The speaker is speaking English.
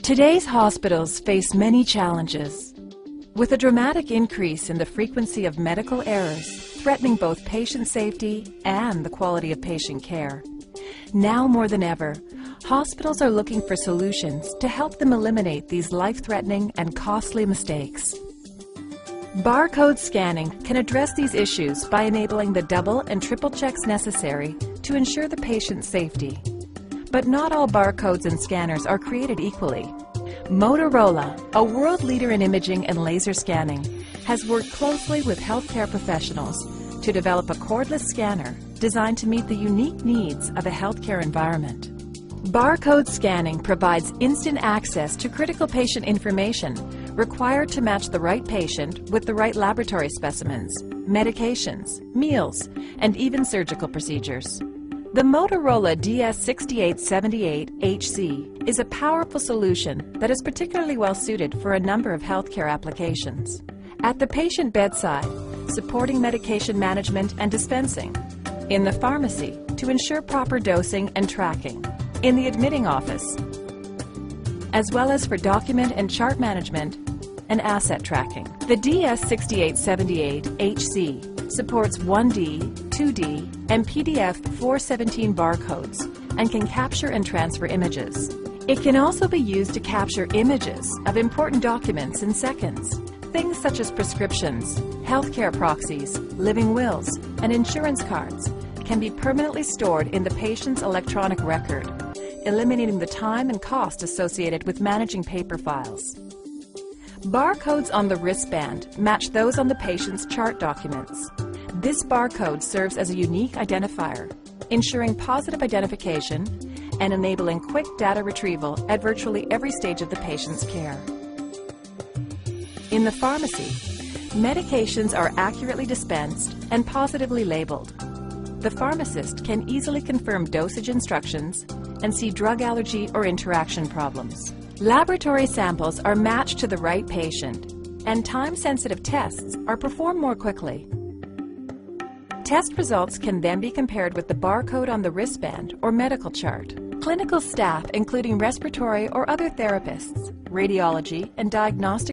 Today's hospitals face many challenges. With a dramatic increase in the frequency of medical errors threatening both patient safety and the quality of patient care. Now more than ever, hospitals are looking for solutions to help them eliminate these life-threatening and costly mistakes. Barcode scanning can address these issues by enabling the double and triple checks necessary to ensure the patient's safety. But not all barcodes and scanners are created equally. Motorola, a world leader in imaging and laser scanning, has worked closely with healthcare professionals to develop a cordless scanner designed to meet the unique needs of a healthcare environment. Barcode scanning provides instant access to critical patient information required to match the right patient with the right laboratory specimens, medications, meals, and even surgical procedures. The Motorola DS6878HC is a powerful solution that is particularly well suited for a number of healthcare applications. At the patient bedside, supporting medication management and dispensing. In the pharmacy, to ensure proper dosing and tracking. In the admitting office, as well as for document and chart management and asset tracking. The DS6878HC supports 1D, 2D, and PDF 417 barcodes and can capture and transfer images. It can also be used to capture images of important documents in seconds. Things such as prescriptions, healthcare proxies, living wills, and insurance cards can be permanently stored in the patient's electronic record, eliminating the time and cost associated with managing paper files. Barcodes on the wristband match those on the patient's chart documents. This barcode serves as a unique identifier, ensuring positive identification and enabling quick data retrieval at virtually every stage of the patient's care. In the pharmacy, medications are accurately dispensed and positively labeled. The pharmacist can easily confirm dosage instructions and see drug allergy or interaction problems. Laboratory samples are matched to the right patient, and time-sensitive tests are performed more quickly. Test results can then be compared with the barcode on the wristband or medical chart. Clinical staff, including respiratory or other therapists, radiology, and diagnostic